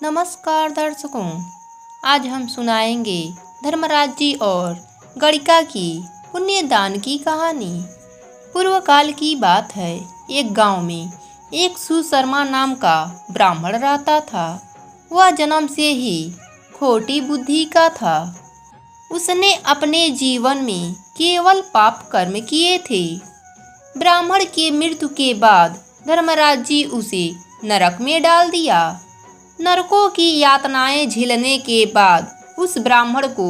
नमस्कार दर्शकों, आज हम सुनाएंगे धर्मराज जी और गणिका की पुण्यदान की कहानी। पूर्व काल की बात है। एक गांव में एक सुशर्मा नाम का ब्राह्मण रहता था। वह जन्म से ही खोटी बुद्धि का था। उसने अपने जीवन में केवल पाप कर्म किए थे। ब्राह्मण के मृत्यु के बाद धर्मराज जी उसे नरक में डाल दिया। नरकों की यातनाएं झेलने के बाद उस ब्राह्मण को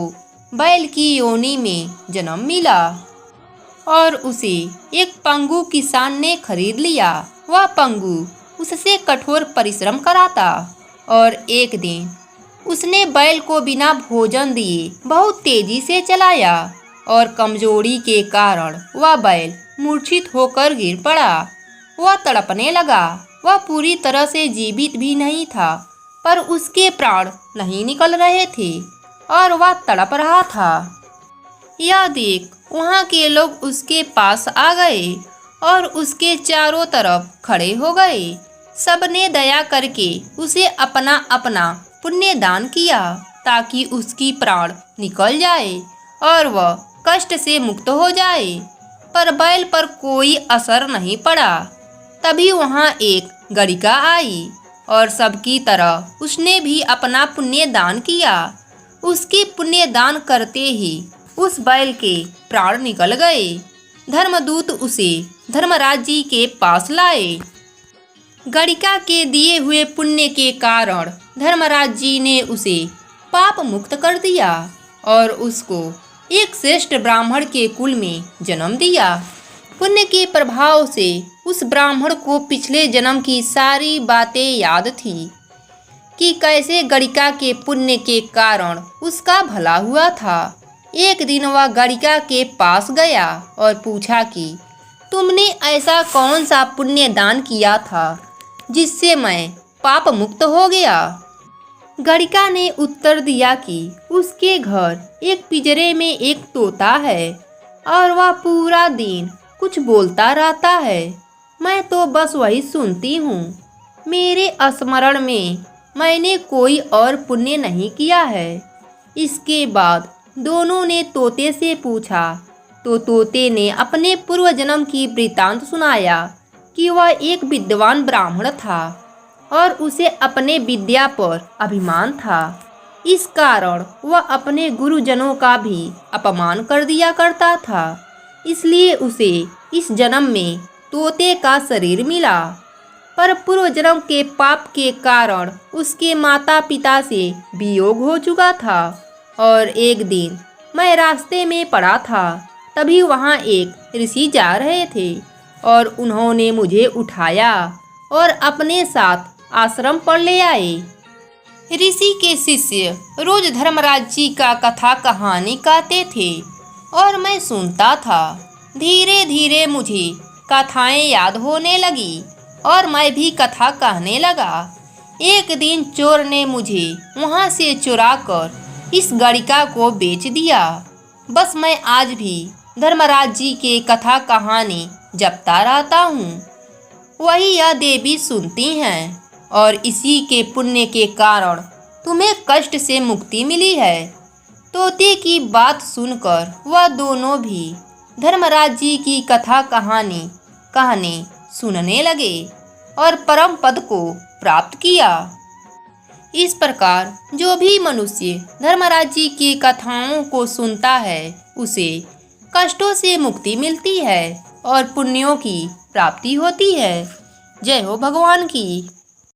बैल की योनि में जन्म मिला और उसे एक पंगु किसान ने खरीद लिया। वह पंगु उससे कठोर परिश्रम कराता और एक दिन उसने बैल को बिना भोजन दिए बहुत तेजी से चलाया और कमजोरी के कारण वह बैल मूर्छित होकर गिर पड़ा। वह तड़पने लगा। वह पूरी तरह से जीवित भी नहीं था, पर उसके प्राण नहीं निकल रहे थे और वह तड़प रहा था। यह देख वहाँ के लोग उसके पास आ गए और उसके चारों तरफ खड़े हो गए। सबने दया करके उसे अपना अपना पुण्य दान किया ताकि उसकी प्राण निकल जाए और वह कष्ट से मुक्त हो जाए, पर बैल पर कोई असर नहीं पड़ा। तभी वहाँ एक गणिका आई और सबकी तरह उसने भी अपना पुण्य दान किया। उसके पुण्य दान करते ही उस बैल के प्राण निकल गए। धर्मदूत उसे धर्मराज जी के पास लाए। गणिका के दिए हुए पुण्य के कारण धर्मराज जी ने उसे पाप मुक्त कर दिया और उसको एक श्रेष्ठ ब्राह्मण के कुल में जन्म दिया। पुण्य के प्रभाव से उस ब्राह्मण को पिछले जन्म की सारी बातें याद थी कि कैसे गणिका के पुण्य के कारण उसका भला हुआ था। एक दिन वह गणिका के पास गया और पूछा कि तुमने ऐसा कौन सा पुण्य दान किया था जिससे मैं पाप मुक्त हो गया। गणिका ने उत्तर दिया कि उसके घर एक पिंजरे में एक तोता है और वह पूरा दिन कुछ बोलता रहता है। मैं तो बस वही सुनती हूँ। मेरे स्मरण में मैंने कोई और पुण्य नहीं किया है। इसके बाद दोनों ने तोते से पूछा तो तोते ने अपने पूर्व जन्म की वृत्तांत सुनाया कि वह एक विद्वान ब्राह्मण था और उसे अपने विद्या पर अभिमान था। इस कारण वह अपने गुरुजनों का भी अपमान कर दिया करता था। इसलिए उसे इस जन्म में तोते का शरीर मिला, पर पूर्व जन्म के पाप के कारण उसके माता पिता से वियोग हो चुका था। और एक दिन मैं रास्ते में पड़ा था, तभी वहाँ एक ऋषि जा रहे थे और उन्होंने मुझे उठाया और अपने साथ आश्रम पर ले आए। ऋषि के शिष्य रोज धर्मराज जी का कथा कहानी कहते थे और मैं सुनता था। धीरे धीरे मुझे कथाएं याद होने लगी और मैं भी कथा कहने लगा। एक दिन चोर ने मुझे वहां से चुराकर इस गणिका को बेच दिया। बस मैं आज भी धर्मराज जी के कथा कहानी जपता रहता हूँ। वही यह देवी सुनती हैं और इसी के पुण्य के कारण तुम्हें कष्ट से मुक्ति मिली है। तोते की बात सुनकर वह दोनों भी धर्मराज जी की कथा कहानी कहने सुनने लगे और परम पद को प्राप्त किया। इस प्रकार जो भी मनुष्य धर्मराज जी की कथाओं को सुनता है उसे कष्टों से मुक्ति मिलती है और पुण्यों की प्राप्ति होती है। जय हो भगवान की।